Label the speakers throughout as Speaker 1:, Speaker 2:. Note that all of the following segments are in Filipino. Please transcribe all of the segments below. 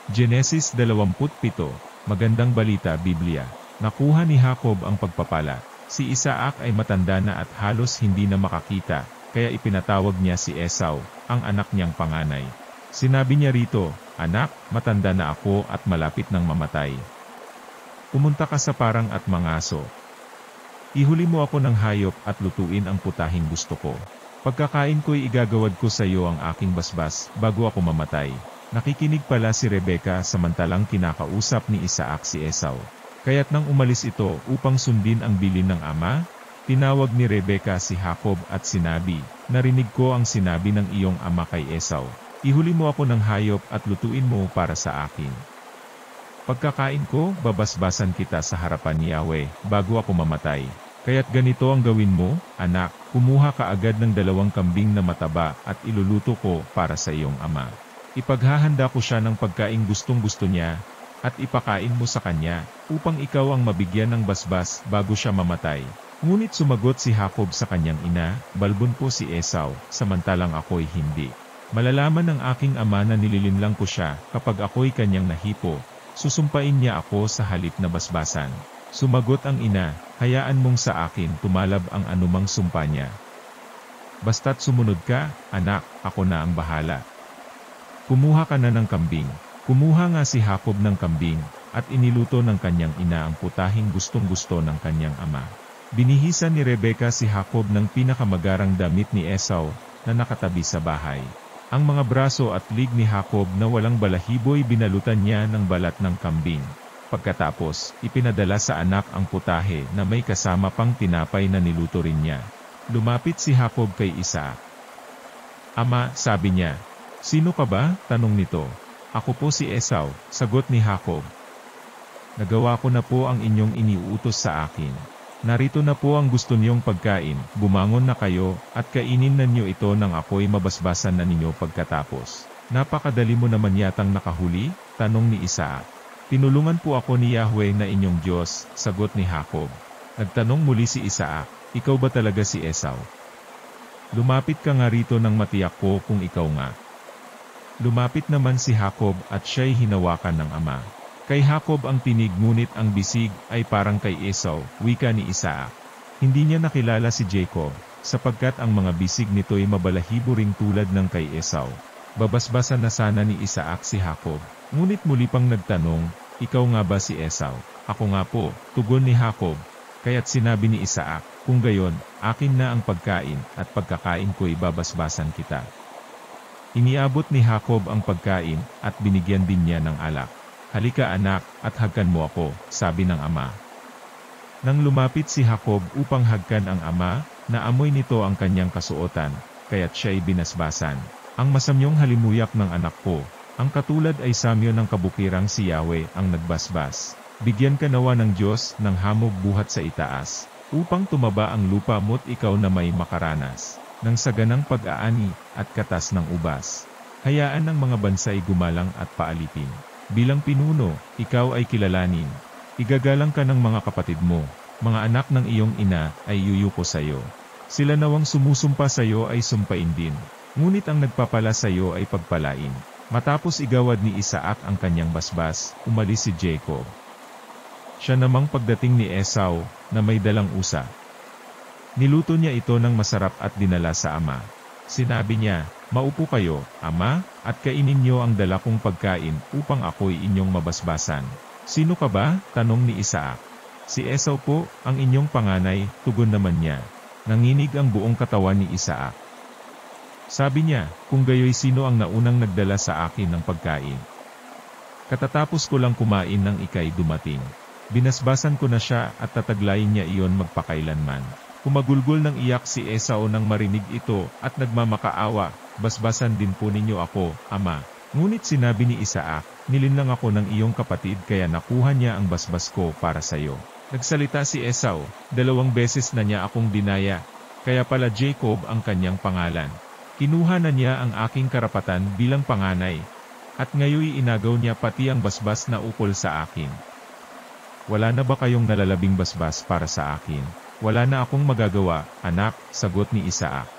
Speaker 1: Genesis 27, Magandang Balita Biblia. Nakuha ni Jacob ang pagpapala. Si Isaac ay matanda na at halos hindi na makakita, kaya ipinatawag niya si Esau, ang anak niyang panganay. Sinabi niya rito, "Anak, matanda na ako at malapit nang mamatay. Pumunta ka sa parang at mangaso. Ihuli mo ako ng hayop at lutuin ang putahing gusto ko. Pagkakain ko'y igagawad ko sa iyo ang aking basbas bago ako mamatay." Nakikinig pala si Rebeka samantalang kinakausap ni Isaac si Esau. Kaya't nang umalis ito upang sundin ang bilin ng ama, tinawag ni Rebeka si Jacob at sinabi, "Narinig ko ang sinabi ng iyong ama kay Esau. Ihuli mo ako ng hayop at lutuin mo para sa akin. Pagkakain ko, babasbasan kita sa harapan ni Yahweh bago ako mamatay. Kaya't ganito ang gawin mo, anak, kumuha ka agad ng 2 kambing na mataba at iluluto ko para sa iyong ama. Ipaghahanda ko siya ng pagkain gustong-gusto niya, at ipakain mo sa kanya, upang ikaw ang mabigyan ng basbas bago siya mamatay." Ngunit sumagot si Jacob sa kanyang ina, "Balbon po si Esau, samantalang ako'y hindi. Malalaman ng aking ama na nililinlang ko siya, kapag ako'y kanyang nahipo, susumpain niya ako sa halip na basbasan." Sumagot ang ina, "Hayaan mong sa akin tumalab ang anumang sumpa niya. Basta't sumunod ka, anak, ako na ang bahala. Kumuha ka na ng kambing." Kumuha nga si Jacob ng kambing, at iniluto ng kanyang ina ang putahing gustong-gusto ng kanyang ama. Binihisan ni Rebeka si Jacob ng pinakamagarang damit ni Esau, na nakatabi sa bahay. Ang mga braso at lig ni Jacob na walang balahibo'y binalutan niya ng balat ng kambing. Pagkatapos, ipinadala sa anak ang putahe na may kasama pang tinapay na niluto rin niya. Lumapit si Jacob kay Isaac. "Ama," sabi niya. "Sino ka ba?" tanong nito. "Ako po si Esau," sagot ni Jacob. "Nagawa ko na po ang inyong iniuutos sa akin. Narito na po ang gusto niyong pagkain, bumangon na kayo, at kainin na niyo ito nang ako'y mabasbasan na ninyo pagkatapos." "Napakadali mo naman yatang nakahuli?" tanong ni Isaac. "Tinulungan po ako ni Yahweh na inyong Diyos," sagot ni Jacob. Nagtanong muli si Isaac, "Ikaw ba talaga si Esau? Lumapit ka nga rito nang matiyak ko kung ikaw nga." Lumapit naman si Jacob at siya'y hinawakan ng ama. Kay Jacob ang tinig ngunit ang bisig ay parang kay Esau, wika ni Isaac. Hindi niya nakilala si Jacob, sapagkat ang mga bisig nito'y mabalahibo ring tulad ng kay Esau. Babasbasan na sana ni Isaac si Jacob, ngunit muli pang nagtanong, "Ikaw nga ba si Esau?" "Ako nga po," tugon ni Jacob. Kaya't sinabi ni Isaac, "Kung gayon, akin na ang pagkain, at pagkakain ko'y babasbasan kita." Iniabot ni Jacob ang pagkain, at binigyan din niya ng alak. "Halika anak, at hagkan mo ako," sabi ng ama. Nang lumapit si Jacob upang hagkan ang ama, naamoy nito ang kanyang kasuotan, kaya't siya'y binasbasan. "Ang masamyong halimuyak ng anak ko, ang katulad ay samyo ng kabukirang si Yahweh ang nagbasbas. Bigyan ka nawa ng Diyos ng hamog buhat sa itaas, upang tumaba ang lupa mo't ikaw na may makaranas ng saganang pag-aani, at katas ng ubas. Hayaan ng mga bansay gumalang at paalipin. Bilang pinuno, ikaw ay kilalanin. Igagalang ka ng mga kapatid mo, mga anak ng iyong ina ay yuyuko sa iyo. Sila nawang sumusumpa sa iyo ay sumpain din, ngunit ang nagpapala sa iyo ay pagpalain." Matapos igawad ni Isaac ang kanyang basbas, umalis si Jacob. Siya namang pagdating ni Esau, na may dalang usa. Niluto niya ito ng masarap at dinala sa ama. Sinabi niya, "Maupo kayo, ama, at kainin niyo ang dala kong pagkain upang ako'y inyong mabasbasan." "Sino ka ba?" tanong ni Isaac. "Si Esau po, ang inyong panganay," tugon naman niya. Nanginig ang buong katawan ni Isaac. Sabi niya, "Kung gayoy sino ang naunang nagdala sa akin ng pagkain? Katatapos ko lang kumain nang ika'y dumating. Binasbasan ko na siya at tataglayin niya iyon magpakailanman." Kumagulgol ng iyak si Esau nang marinig ito at nagmamakaawa, "Basbasan din po ninyo ako, ama." Ngunit sinabi ni Isaac, "Nilinlang ako ng iyong kapatid kaya nakuha niya ang basbas ko para sa iyo." Nagsalita si Esau, "2 beses na niya akong dinaya, kaya pala Jacob ang kanyang pangalan. Kinuha na niya ang aking karapatan bilang panganay, at ngayoy inagaw niya pati ang basbas na ukol sa akin. Wala na ba kayong nalalabing basbas para sa akin?" "Wala na akong magagawa, anak," sagot ni Isaac.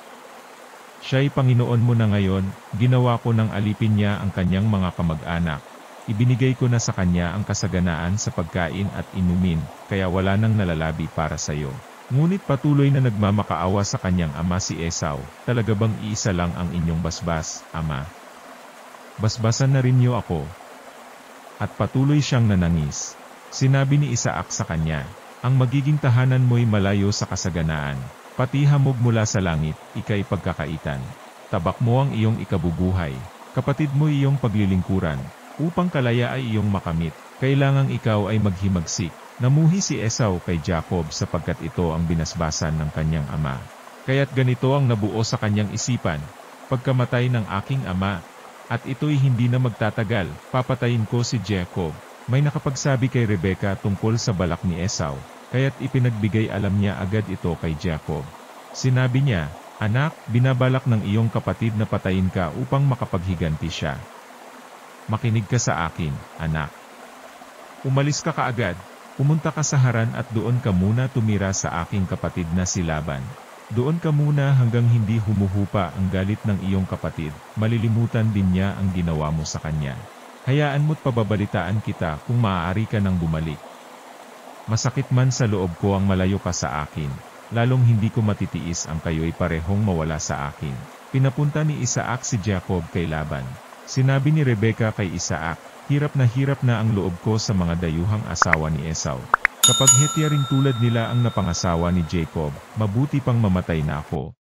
Speaker 1: "Siya'y Panginoon mo na ngayon." Ginawa ko ng alipin niya ang kanyang mga kamag-anak, Ibinigay ko na sa kanya ang kasaganaan sa pagkain at inumin, kaya wala nang nalalabi para sa iyo. Ngunit patuloy na nagmamakaawa sa kanyang ama si Esau, talaga bang iisa lang ang inyong basbas, ama? Basbasan na rin niyo ako. At patuloy siyang nanangis. Sinabi ni Isaac sa kanya, ang magiging tahanan mo'y malayo sa kasaganaan, pati hamog mula sa langit, ika'y pagkakaitan. Tabak mo ang iyong ikabubuhay, kapatid mo iyong paglilingkuran, upang kalaya ay iyong makamit, kailangang ikaw ay maghimagsik. Namuhi si Esau kay Jacob sapagkat ito ang binasbasan ng kanyang ama. Kaya't ganito ang nabuo sa kanyang isipan, pagkamatay ng aking ama, at ito'y hindi na magtatagal, papatayin ko si Jacob. May nakapagsabi kay Rebecca tungkol sa balak ni Esau, kaya't ipinagbigay alam niya agad ito kay Jacob. Sinabi niya, anak, binabalak ng iyong kapatid na patayin ka upang makapaghiganti siya. Makinig ka sa akin, anak. Umalis ka kaagad, pumunta ka sa Haran at doon ka muna tumira sa aking kapatid na si Laban. Doon ka muna hanggang hindi humuhupa ang galit ng iyong kapatid, malilimutan din niya ang ginawa mo sa kanya. Hayaan mo't pababalitaan kita kung maaari ka nang bumalik. Masakit man sa loob ko ang malayo ka sa akin, lalong hindi ko matitiis ang kayo'y parehong mawala sa akin. Pinapunta ni Isaac si Jacob kay Laban. Sinabi ni Rebecca kay Isaac, hirap na ang loob ko sa mga dayuhang asawa ni Esau. Kapag hetya ring tulad nila ang napangasawa ni Jacob, mabuti pang mamatay na ako,